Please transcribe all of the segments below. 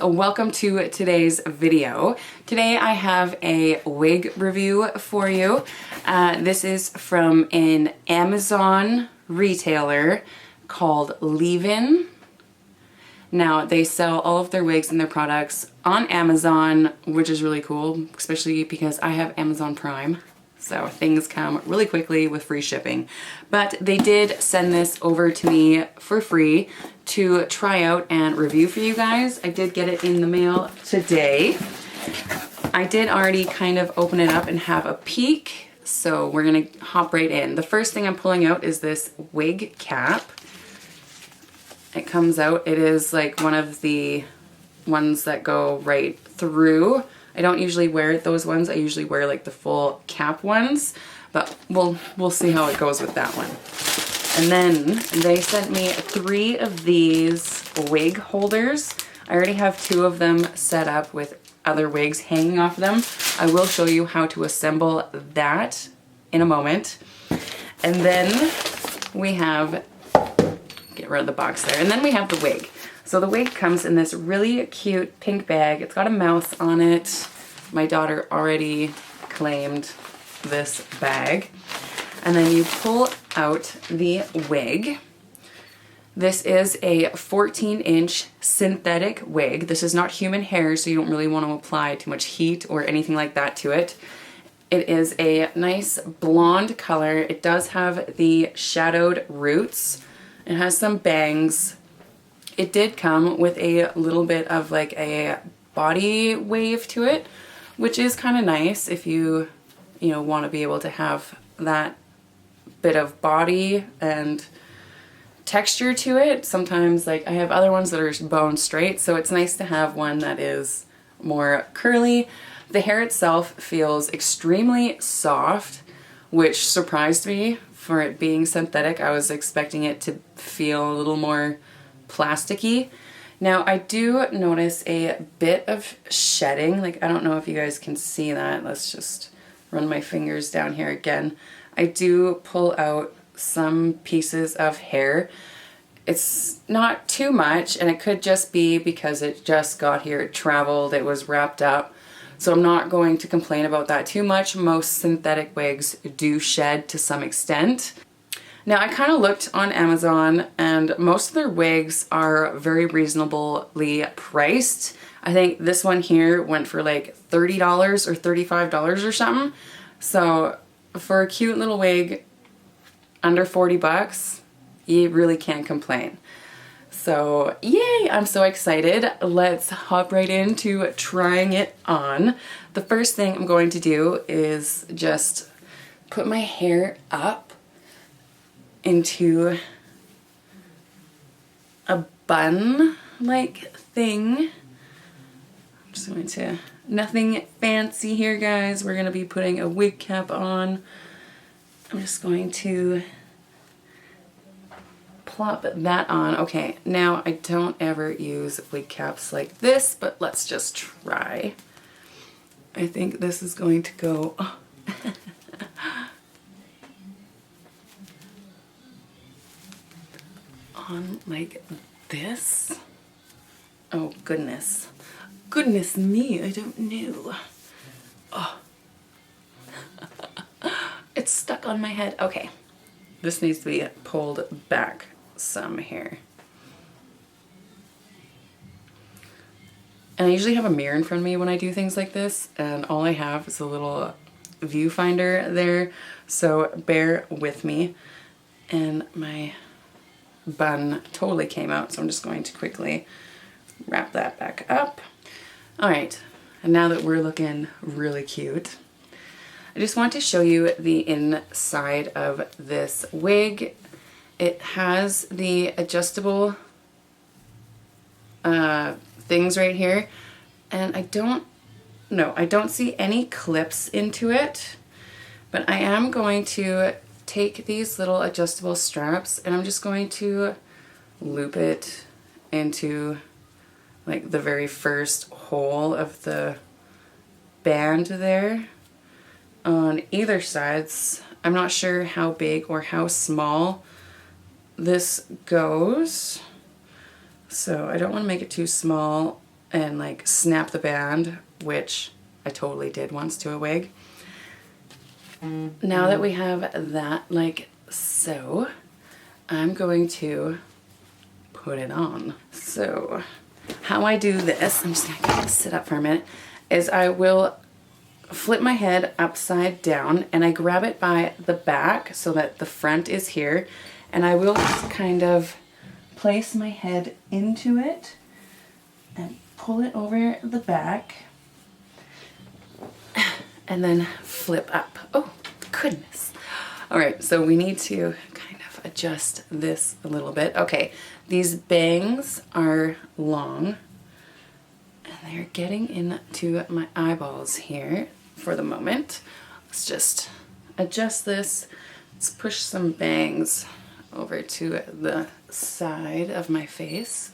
welcome to today's video. Today I have a wig review for you. This is from an Amazon retailer called Leeven. Now they sell all of their wigs and their products on Amazon, which is really cool, especially because I have Amazon Prime. So things come really quickly with free shipping. But they did send this over to me for free to try out and review for you guys. I did get it in the mail today. I did already kind of open it up and have a peek. So we're gonna hop right in. The first thing I'm pulling out is this wig cap. It comes out, it is like one of the ones that go right through. I don't usually wear those ones. I usually wear like the full cap ones, but we'll see how it goes with that one. And then they sent me 3 of these wig holders. I already have 2 of them set up with other wigs hanging off them. I will show you how to assemble that in a moment. And then we have, get rid of the box there, and then we have the wig. So the wig comes in this really cute pink bag. It's got a mouse on it. My daughter already claimed this bag. And then you pull out the wig. This is a 14-inch synthetic wig. This is not human hair, so you don't really want to apply too much heat or anything like that to it. It is a nice blonde color. It does have the shadowed roots. It has some bangs. It did come with a little bit of like a body wave to it, which is kind of nice if you want to be able to have that bit of body and texture to it. Sometimes like I have other ones that are bone straight, so it's nice to have one that is more curly. The hair itself feels extremely soft, which surprised me for it being synthetic. I was expecting it to feel a little more plasticky. Now I do notice a bit of shedding. Like I don't know if you guys can see that. Let's just run my fingers down here again. I do pull out some pieces of hair. It's not too much, and it could just be because it just got here, it traveled, it was wrapped up. So I'm not going to complain about that too much. Most synthetic wigs do shed to some extent. Now I kind of looked on Amazon and most of their wigs are very reasonably priced. I think this one here went for like $30 or $35 or something. So for a cute little wig under 40 bucks, you really can't complain. So yay, I'm so excited. Let's hop right into trying it on. The first thing I'm going to do is just put my hair up into a bun-like thing. I'm just going to, nothing fancy here guys. We're going to be putting a wig cap on. I'm just going to plop that on. Okay, now I don't ever use wig caps like this, but let's just try. I think this is going to go on like this. Oh goodness. Goodness me, I don't know. Oh. It's stuck on my head. Okay. This needs to be pulled back some here. And I usually have a mirror in front of me when I do things like this, and all I have is a little viewfinder there, so bear with me. And my bun totally came out, so I'm just going to quickly wrap that back up. All right, and now that we're looking really cute, I just want to show you the inside of this wig. It has the adjustable things right here, and I don't see any clips into it, but I am going to take these little adjustable straps and I'm just going to loop it into like the very first hole of the band there on either sides. I'm not sure how big or how small this goes, so I don't want to make it too small and like snap the band, which I totally did once to a wig. Now that we have that like so, I'm going to put it on. So how I do this, I'm just gonna sit up for a minute, is I will flip my head upside down and I grab it by the back so that the front is here, and I will just kind of place my head into it and pull it over the back and then flip up. Oh goodness. All right, so we need to kind of adjust this a little bit. Okay, these bangs are long and they're getting into my eyeballs here for the moment. Let's just adjust this. Let's push some bangs over to the side of my face.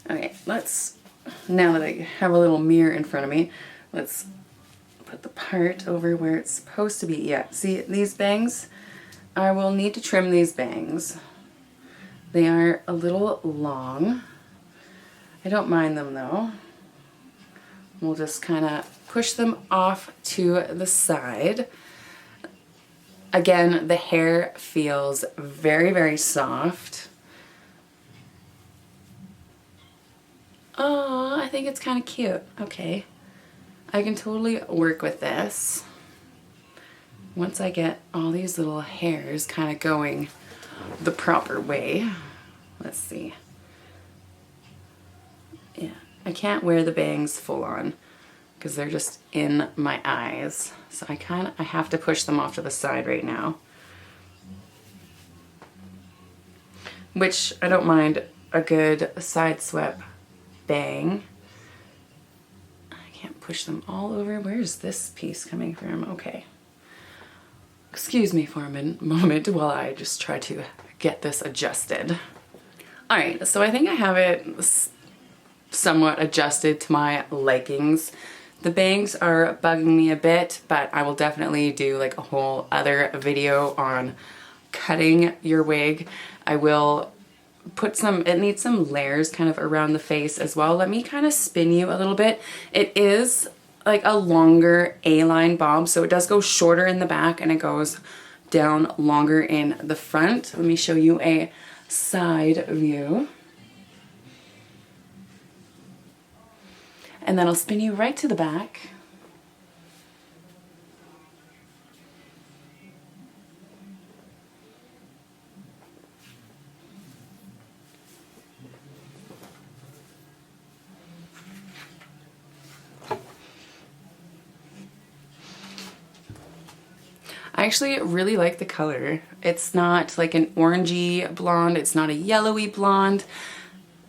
Okay, now that I have a little mirror in front of me, let's put the part over where it's supposed to be. Yeah, see these bangs? I will need to trim these bangs. They are a little long. I don't mind them though. We'll just kind of push them off to the side. Again, the hair feels very, very soft. Oh, I think it's kind of cute. Okay. I can totally work with this. Once I get all these little hairs kind of going the proper way. Let's see. Yeah, I can't wear the bangs full on because they're just in my eyes. So I have to push them off to the side right now. Which I don't mind a good side swept bang. I can't push them all over. Where's this piece coming from? Okay. Excuse me for a moment while I just try to get this adjusted. All right, so I think I have it somewhat adjusted to my likings. The bangs are bugging me a bit, but I will definitely do like a whole other video on cutting your wig. I will put it needs some layers kind of around the face as well. Let me kind of spin you a little bit. It is like a longer A-line bob, so it does go shorter in the back and it goes down longer in the front. Let me show you a side view. And then I'll spin you right to the back. I actually really like the color. It's not like an orangey blonde, it's not a yellowy blonde.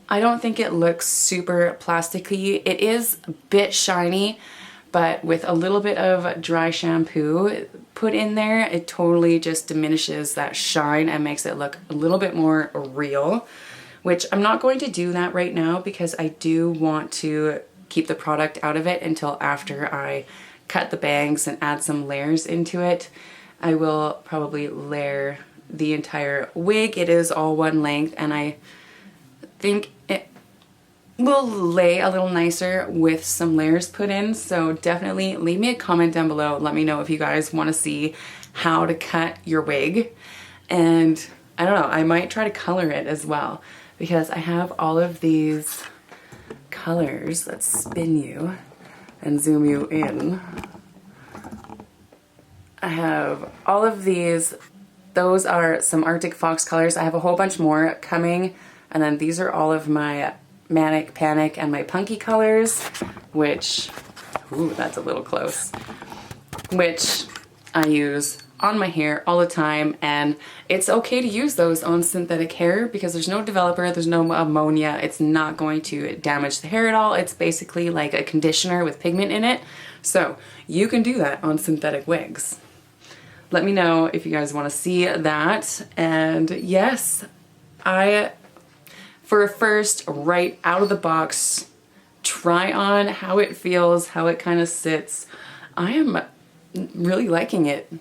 I don't think it looks super plasticky. It is a bit shiny, but with a little bit of dry shampoo put in there, it totally just diminishes that shine and makes it look a little bit more real, which I'm not going to do that right now because I do want to keep the product out of it until after I cut the bangs and add some layers into it. I will probably layer the entire wig. It is all one length and I think it will lay a little nicer with some layers put in. So definitely leave me a comment down below. Let me know if you guys want to see how to cut your wig. And I don't know, I might try to color it as well because I have all of these colors. Let's spin you and zoom you in. I have all of these. Those are some Arctic Fox colors. I have a whole bunch more coming. And then these are all of my Manic Panic and my Punky colors, which, ooh, that's a little close, which I use on my hair all the time. And it's okay to use those on synthetic hair because there's no developer, there's no ammonia. It's not going to damage the hair at all. It's basically like a conditioner with pigment in it. So you can do that on synthetic wigs. Let me know if you guys want to see that. And yes, for a first, right out of the box, try on how it feels, how it kind of sits. I am really liking it.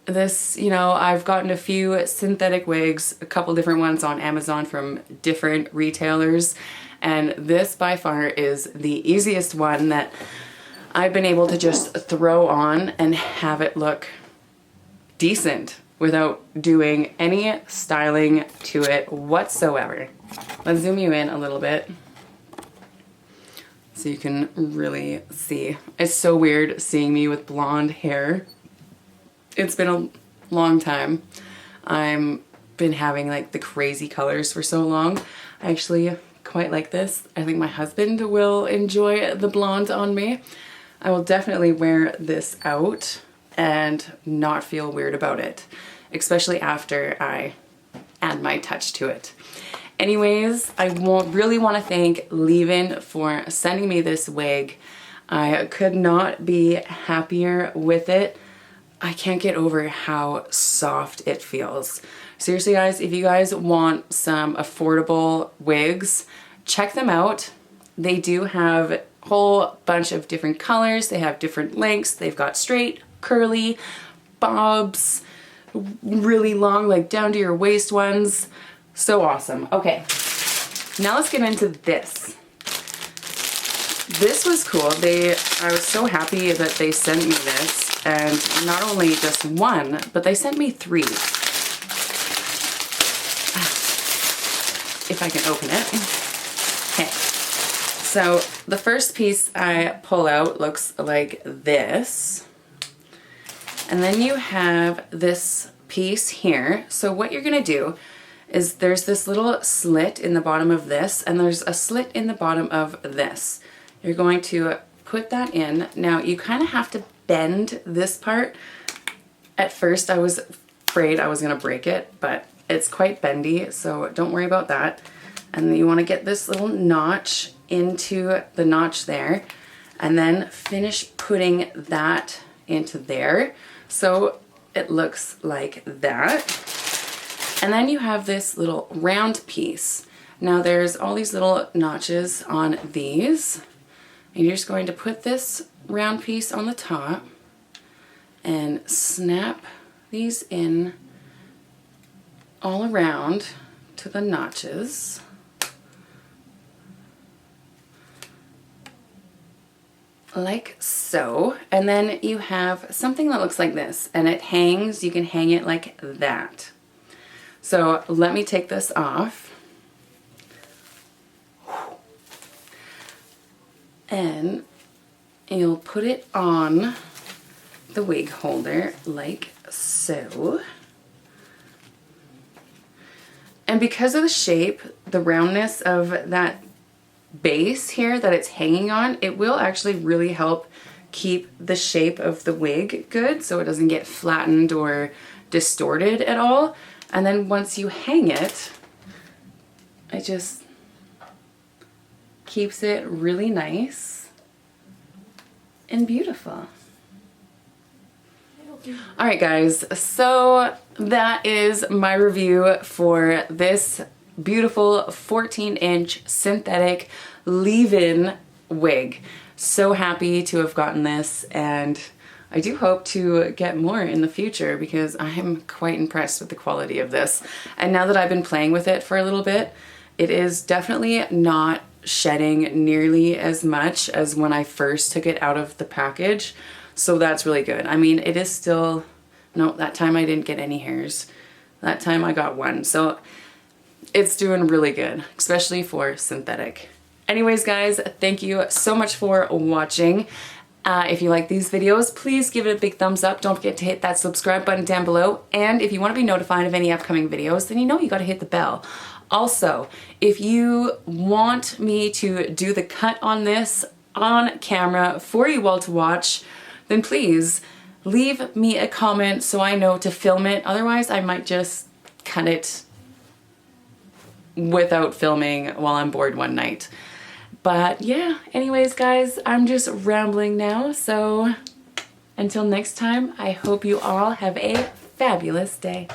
This, you know, I've gotten a few synthetic wigs, a couple different ones on Amazon from different retailers, And this by far is the easiest one that I've been able to just throw on and have it look decent without doing any styling to it whatsoever. Let's zoom you in a little bit so you can really see. It's so weird seeing me with blonde hair. It's been a long time. I've been having like the crazy colors for so long. I actually quite like this. I think my husband will enjoy the blonde on me. I will definitely wear this out and not feel weird about it, especially after I add my touch to it. Anyways, I really want to thank Leeven for sending me this wig. I could not be happier with it. I can't get over how soft it feels. Seriously guys, if you guys want some affordable wigs, check them out. They do have a whole bunch of different colors. They have different lengths. They've got straight, curly, bobs, really long, like down to your waist ones. So awesome. Okay, now let's get into this. This was cool. I was so happy that they sent me this, and not only just one, but they sent me 3. If I can open it. Okay. So the first piece I pull out looks like this. And then you have this piece here. So what you're gonna do is there's this little slit in the bottom of this, and there's a slit in the bottom of this. You're going to put that in. Now you kind of have to bend this part. At first I was afraid I was gonna break it, but it's quite bendy, so don't worry about that. And then you want to get this little notch into the notch there, and then finish putting that into there so it looks like that. And then you have this little round piece. Now there's all these little notches on these, and you're just going to put this round piece on the top and snap these in all around to the notches. Like so. And then you have something that looks like this, and it hangs. You can hang it like that. So let me take this off. And you'll put it on the wig holder like so. And because of the shape, the roundness of that base here that it's hanging on, it will actually really help keep the shape of the wig good so it doesn't get flattened or distorted at all. And then once you hang it, it just keeps it really nice and beautiful. Alright guys, so that is my review for this beautiful 14-inch synthetic leave-in wig. So happy to have gotten this, and I do hope to get more in the future because I am quite impressed with the quality of this. And now that I've been playing with it for a little bit, it is definitely not shedding nearly as much as when I first took it out of the package. So that's really good. I mean, it is still, no, that time I didn't get any hairs. That time I got one. So it's doing really good, especially for synthetic. Anyways, guys, thank you so much for watching. If you like these videos, please give it a big thumbs up. Don't forget to hit that subscribe button down below. And if you want to be notified of any upcoming videos, then you know you got to hit the bell. Also, if you want me to do the cut on this on camera for you all to watch, then please leave me a comment so I know to film it. Otherwise, I might just cut it without filming while I'm bored one night. But yeah, anyways guys, I'm just rambling now, so until next time, I hope you all have a fabulous day.